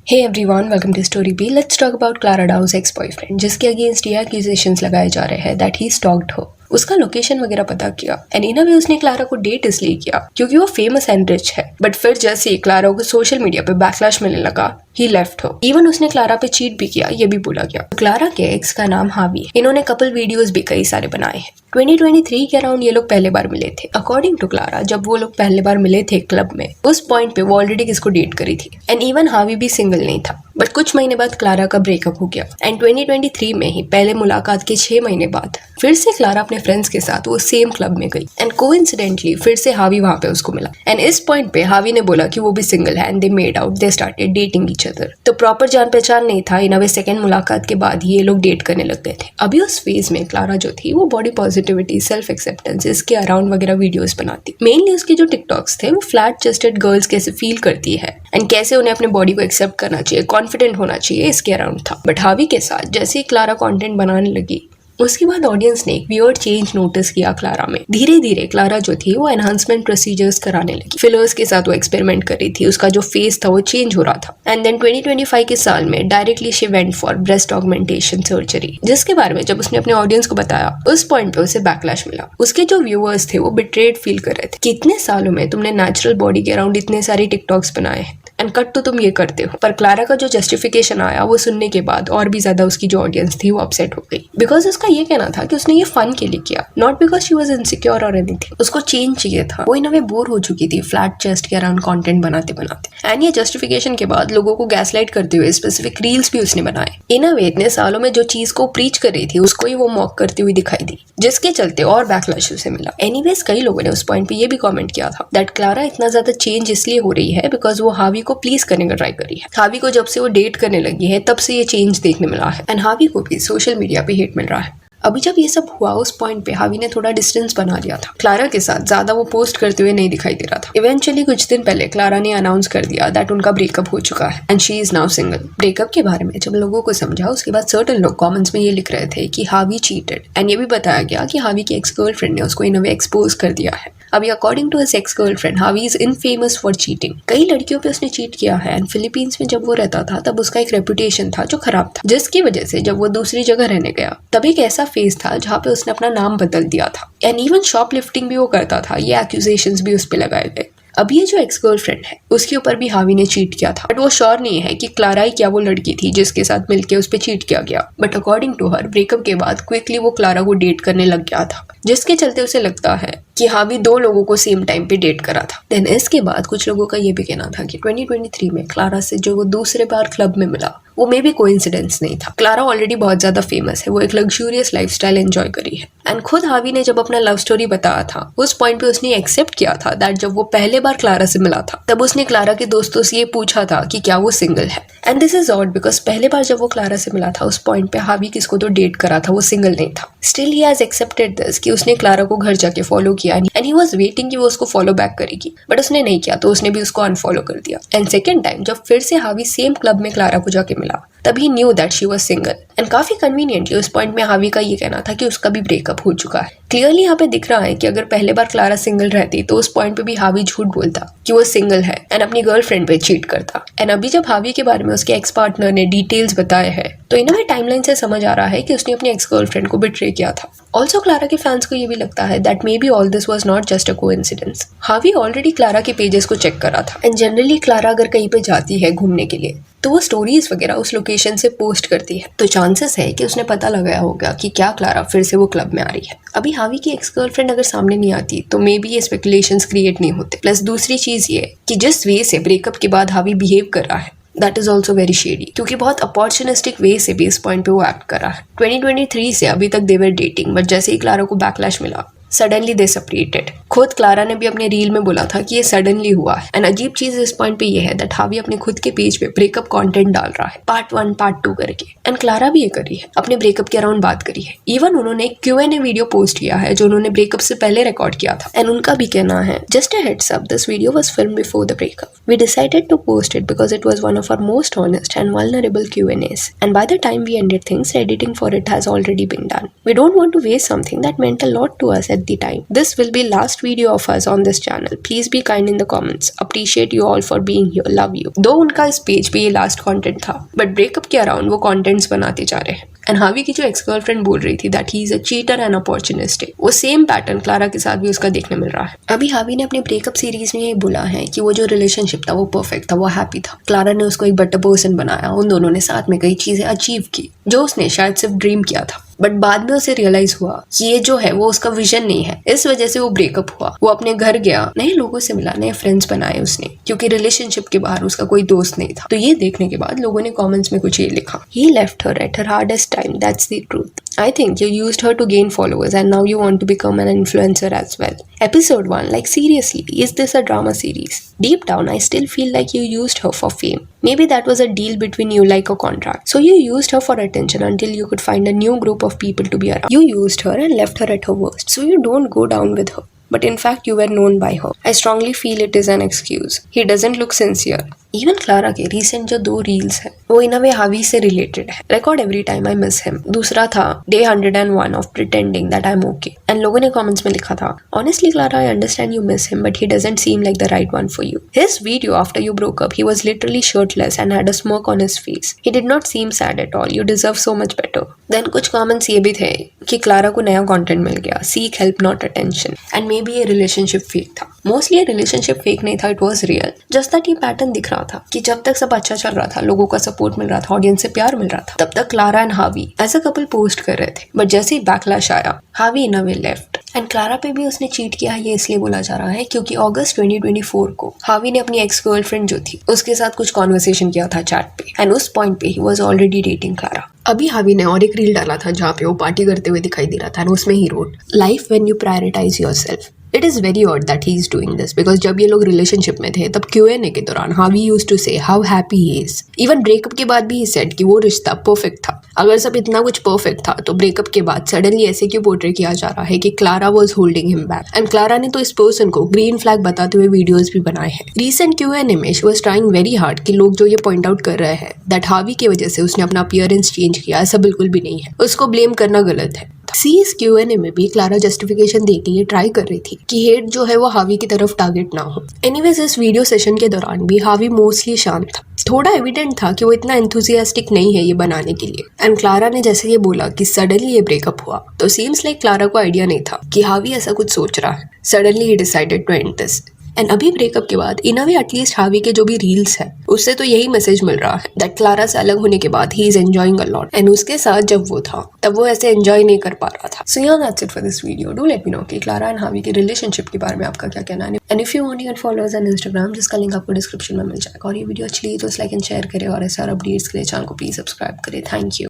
Hey everyone, welcome to story B. Let's talk about Clara Dao's ex boyfriend, जिसके against ये accusations लगाए जा रहे हैं दैट ही स्टॉक्ड हर। उसका लोकेशन वगैरह पता किया एंड इन अ वे उसने क्लारा को डेट इसलिए किया क्योंकि वो फेमस एंड रिच है। बट फिर जैसे ही क्लारा को सोशल मीडिया पे बैकलैश मिलने लगा, ही लेफ्ट हो। इवन उसने क्लारा पे चीट भी किया, ये भी बोला गया। क्लारा के एक्स का नाम हावी। इन्होंने कपल वीडियोस भी कई सारे बनाए हैं। 2023 के अराउंड ये लोग पहले बार मिले थे। अकॉर्डिंग टू क्लारा, जब वो लोग पहले बार मिले थे क्लब में, उस पॉइंट पे वो ऑलरेडी किसको डेट करी थी एंड इवन हावी भी सिंगल नहीं था। बट कुछ महीने बाद क्लारा का ब्रेकअप हो गया एंड 2023 में ही पहले मुलाकात के 6 महीने बाद फिर से क्लारा अपने फ्रेंड्स के साथ वो सेम क्लब में गई एंड कोइंसिडेंटली फिर से हावी वहां पे उसको मिला एंड इस पॉइंट पे हावी ने बोला कि वो भी सिंगल है and they made out, they started dating each other. तो प्रॉपर जान पहचान नहीं था, इन वे सेकंड मुलाकात के बाद ही ये लोग डेट करने लग गए थे। अभी उस फेज में क्लारा जो थी वो बॉडी पॉजिटिविटी, सेल्फ एक्सेप्टेंस इसके अराउंड वगैरह वीडियोस बनाती। मेनली उसके जो टिकटॉक्स थे वो फ्लैट चेस्टेड गर्ल्स कैसे फील करती है एंड कैसे उन्हें अपने बॉडी को एक्सेप्ट करना चाहिए, कॉन्फिडेंट होना चाहिए, इसके अराउंड था। बट हावी के साथ जैसे ही क्लारा कंटेंट बनाने लगी, उसके बाद ऑडियंस ने एक वियर्ड चेंज नोटिस किया क्लारा में। धीरे धीरे क्लारा जो थी वो एनहांसमेंट प्रोसीजर्स कराने लगी। फिलर्स के साथ वो एक्सपेरिमेंट कर रही थी, उसका जो फेस था वो चेंज हो रहा था। एंड देन 2025 के साल में directly she went for breast augmentation surgery, जिसके बारे में जब उसने अपने ऑडियंस को बताया, उस पॉइंट पे उसे बैकलैश मिला। उसके जो व्यूअर्स थे वो बिट्रेड फील कर रहे थे कि इतने सालों में तुमने नेचुरल बॉडी के अराउंड इतने सारे टिकटॉक्स बनाए हैं एंड कट तो तुम ये करते हो। पर क्लारा का जो जस्टिफिकेशन आया वो सुनने के बाद और भी ज्यादा उसकी जो ऑडियंस थी वो अपसेट हो गई। बिकॉज उसका ये कहना था कि उसने ये फन के लिए किया, not because she was insecure और एनीथिंग। उसको चेंज चाहिए था। वो इन अ वे बोर हो चुकी थी फ्लैट चेस्ट के अराउंड कंटेंट बनाते बनाते। एंड ये जस्टिफिकेशन के बाद लोगों को गैसलाइट करते हुए स्पेसिफिक रील्स भी उसने बनाए। इन अ वे इतने सालों में जो चीज को प्रीच कर रही थी उसको ही वो मॉक करती हुई दिखाई दी, जिसके चलते और बैकलैश उसे मिला। एनीवेज कई लोगों ने उस पॉइंट पे ये भी कमेंट किया था दैट क्लारा इतना ज्यादा चेंज इसलिए हो रही है बिकॉज वो हावी को प्लीज करने का ट्राई करी है। हावी को जब से वो डेट करने लगी है तब से ये चेंज देखने मिला है एंड हावी को भी सोशल मीडिया पे हेट मिल रहा है। अभी जब ये सब हुआ उस पॉइंट पे हावी ने थोड़ा डिस्टेंस बना लिया था। क्लारा के साथ ज्यादा वो पोस्ट करते हुए नहीं दिखाई दे रहा था। इवेंचुअली कुछ दिन पहले क्लारा ने अनाउंस कर दिया दैट उनका ब्रेकअप हो चुका है and she is now single. Breakup के बारे में जब लोगों को समझा, उसके बाद सर्टेन लोग कमेंट्स में ये लिख रहे थे कि हावी चीटेड एंड ये भी बताया गया कि हावी की एक्स गर्लफ्रेंड ने उसको इन अ वे एक्सपोज कर दिया है। अभी according to his ex girlfriend, Harvey is infamous for cheating. कई लड़कियों पे उसने चीट किया है एंड फिलीपींस में जब वो रहता था तब उसका एक रेपुटेशन था जो खराब था, जिसकी वजह से जब वो दूसरी जगह रहने गया तब एक ऐसा फेज था जहाँ पे उसने अपना नाम बदल दिया था एंड इवन शॉपलिफ्टिंग भी वो करता था। ये एक्यूजेशंस भी उस पे लगाए गए। अब ये जो एक्स गर्लफ्रेंड है उसके ऊपर भी हावी ने चीट किया था, बट वो श्योर नहीं है कि क्लारा ही क्या वो लड़की थी जिसके साथ मिलके उस पे चीट किया गया। But according to her, breakup के बाद क्विकली वो क्लारा को डेट करने लग गया था, जिसके चलते उसे लगता है कि हावी 2 लोगों को सेम टाइम पे डेट करा था। देन इसके बाद कुछ लोगों का ये भी कहना था कि 2023 में क्लारा से जो वो दूसरे बार क्लब में मिला वो मे भी कोइंसिडेंस नहीं था। क्लारा ऑलरेडी बहुत ज्यादा फेमस है, वो एक लग्जूरियस लाइफस्टाइल एंजॉय करी है एंड खुद हावी ने जब अपना लव स्टोरी बताया था उस पॉइंट पे उसने एक्सेप्ट किया था दैट जब वो पहले बार क्लारा से मिला था तब उसने क्लारा के दोस्तों से ये पूछा था कि क्या वो सिंगल है। And this is odd because पहले बार जब वो क्लारा से मिला था उस पॉइंट पे हावी किसको तो डेट करा था, वो सिंगल नहीं था। Still he has accepted this कि उसने क्लारा को घर जाके फॉलो किया एंड ही वाज वेटिंग कि वो उसको फॉलो बैक करेगी, बट उसने नहीं किया तो उसने भी उसको अनफॉलो कर दिया। एंड सेकेंड टाइम जब फिर से हावी सेम क्लब में क्लारा को जाके मिला तब ही knew that she was single and काफी कन्वीनियंटली उस पॉइंट में हावी का ये कहना था कि उसका भी ब्रेकअप हो चुका है। क्लियरली यहाँ पे दिख रहा है कि अगर पहले बार क्लारा सिंगल रहती तो उस पॉइंट पे भी हावी झूठ बोलता कि वो सिंगल है एंड अपनी गर्लफ्रेंड पे चीट करता। एंड अभी जब हावी के बारे में उसके एक्स पार्टनर ने डिटेल्स बताए हैं तो इनमें टाइमलाइन से समझ आ रहा है कि उसने अपनी एक्स गर्लफ्रेंड को बिट्रे किया था। ऑल्सो क्लारा के फैंस को ये भी लगता है that may be all this was not just a coincidence. हावी ऑलरेडी क्लारा के पेजेस को चेक करा था एंड जनरली क्लारा अगर कहीं पे जाती है घूमने के लिए तो वो स्टोरीज वगैरह उस लोकेशन से पोस्ट करती है, तो चांसेस है कि उसने पता लगाया होगा कि क्या क्लारा फिर से वो क्लब में आ रही है। अभी हावी की एक्स गर्लफ्रेंड अगर सामने नहीं आती तो मे बी ये स्पेकुलेशंस क्रिएट नहीं होते। प्लस दूसरी चीज ये कि जिस वे से ब्रेकअप के बाद हावी बिहेव कर रहा है that is also very shady, क्योंकि बहुत अपॉर्चुनिस्टिक वे से भी इस पॉइंट पे वो एक्ट कर रहा है। 2023 से अभी तक दे वर डेटिंग, बट जैसे ही क्लारा को बैकलैश मिला सडनली दे सेपरेटेड। खुद क्लारा ने भी अपने रील में बोला था कि ये सडनली हुआ है। एंड अजीब चीज इस पॉइंट पे ये है दैट हावी अपने खुद के पेज पे ब्रेकअप कंटेंट डाल रहा है, पार्ट 1 पार्ट 2 करके। एंड क्लारा भी ये करी है, अपने ब्रेकअप के अराउंड बात करी है। इवन उन्होंने एक Q&A वीडियो पोस्ट किया है जो उन्होंने ब्रेकअप से पहले रिकॉर्ड किया था एंड उनका भी कहना है, just a heads up, this video was filmed before the breakup, we decided to post it because it was one of our most honest and vulnerable Q&As and by the time we ended things, editing for it has already been done. We don't want to waste something that meant a lot to us at the time. This will be last video of us on this channel. Please be kind in the comments. Appreciate you all for being here. Love you. दो उनका इस page पे ये last content था, but breakup के around वो contents बनाते जा रहे हैं। एंड हावी की जो एक्स गर्लफ्रेंड बोल रही थी that he is a cheater and opportunistic, वो सेम पैटर्न क्लारा के साथ भी उसका देखने मिल रहा है। अभी हावी ने अपने ब्रेकअप सीरीज में ये बोला है कि वो जो रिलेशनशिप था वो परफेक्ट था, वो हैप्पी था। क्लारा ने उसको एक बेटर पर्सन बनाया, उन दोनों ने साथ में कई चीजें अचीव की जो उसने शायद सिर्फ ड्रीम किया था, बट बाद में उसे रियलाइज हुआ कि ये जो है वो उसका विजन नहीं है। इस वजह से वो ब्रेकअप हुआ। वो अपने घर गया, नए लोगों से मिला, नए फ्रेंड्स बनाए उसने, क्योंकि रिलेशनशिप के बाहर उसका कोई दोस्त नहीं था। तो ये देखने के बाद लोगों ने कमेंट्स में कुछ ये लिखा, he left her at her hardest time, that's the truth. I think you used her to gain followers and now you want to become an influencer as well. Episode 1, like seriously, is this a drama series? Deep down, I still feel like you used her for fame. Maybe that was a deal between you, like a contract. So you used her for attention until you could find a new group of people to be around. You used her and left her at her worst. So you don't go down with her. But in fact, you were known by her. I strongly feel it is an excuse. He doesn't look sincere. Even Clara के recent जो 2 reels हैं वो इन अ वे हावी से related है। Record every time I miss him, दूसरा था day 101 of pretending that I am okay. And लोगों ने कमेंट्स में लिखा था, honestly Clara, I understand you miss him but he doesn't seem like the right one for you. His video after you broke up, he was literally shirtless and had a smirk on his face. He did not seem sad at all. You deserve so much better. Then कुछ comments ये भी थे कि Clara को नया content मिल गया, seek help not attention, and may be ये relationship fake था। मोस्टली ये रिलेशनशिप फेक नहीं था, it was real. Just that ये पैटर्न दिख रहा था कि जब तक सब अच्छा चल रहा था, लोगों का सपोर्ट मिल रहा था, ऑडियंस से प्यार मिल रहा था, तब तक क्लारा एंड हावी एज अ कपल पोस्ट कर रहे थे। बट जैसे ही बैकलैश आया, हावी इन अ वे लेफ्ट। एंड क्लारा पे भी उसने चीट किया है, ये इसलिए बोला जा रहा है क्योंकि अगस्त 2024 को हावी ने अपनी एक्स गर्लफ्रेंड जो थी उसके साथ कुछ कॉन्वर्सेशन किया था चैट पे, एंड उस पॉइंट पे he was already dating Clara. अभी हावी ने और एक रील डाला था जहाँ पे वो पार्टी करते हुए दिखाई दे रहा था, और उसमें ही wrote, life when you prioritize yourself. It is very odd that he is doing this, because जब ये लोग रिलेशनशिप में थे तब Q&A के दौरान हावी यूज्ड टू से how happy he is. Even breakup के बाद भी ही सेड कि वो रिश्ता परफेक्ट था। अगर सब इतना कुछ परफेक्ट था तो ब्रेकअप के बाद सडनली ऐसे क्यों पोर्ट्रे किया जा रहा है कि Clara was holding him back. And Clara ने तो इस पर्सन को ग्रीन फ्लैग बताते हुए वीडियोस भी बनाए हैं। रिसेंट Q&A में she was trying very hard कि लोग जो ये पॉइंट आउट कर रहे हैं दैट हावी की वजह से उसने अपना अपीयरेंस चेंज किया, ऐसा बिल्कुल भी नहीं है। उसको ब्लेम करना गलत है। इस Q&A में भी क्लारा जस्टिफिकेशन देके ये ट्राई कर रही थी कि हेट जो है वो हावी की तरफ टारगेट ना हो। एनीवेज इस वीडियो सेशन के दौरान भी हावी मोस्टली शांत था। थोड़ा एविडेंट था कि वो इतना एंथुसियास्टिक नहीं है ये बनाने के लिए। एंड क्लारा ने जैसे ये बोला कि सडनली ये ब्रेकअप हुआ, तो सीम्स लाइक क्लारा को आइडिया नहीं था कि हावी ऐसा कुछ सोच रहा है। सडनली ही decided to end this. And अभी ब्रेकअप के बाद इन अ वे एटलीस्ट हावी के जो भी रील्स है उससे तो यही मैसेज मिल रहा है दैट क्लारा से अलग होने के बाद he is enjoying a lot. And उसके साथ जब वो था तब वो ऐसे एंजॉय नहीं कर पा रहा था। सो या that's it for this video. Do let me know कि क्लारा एंड हावी के रिलेशनशिप के बारे में आपका क्या कहना है। And if you want, you can follow us on Instagram, जिसका लिंक आपको डिस्क्रिप्शन में मिल जाएगा। और ये वीडियो अच्छी लगी तो लाइक एंड शेयर करें, और ऐसे और अपडेट्स के लिए चैनल को प्लीज सब्सक्राइब करें। Thank you.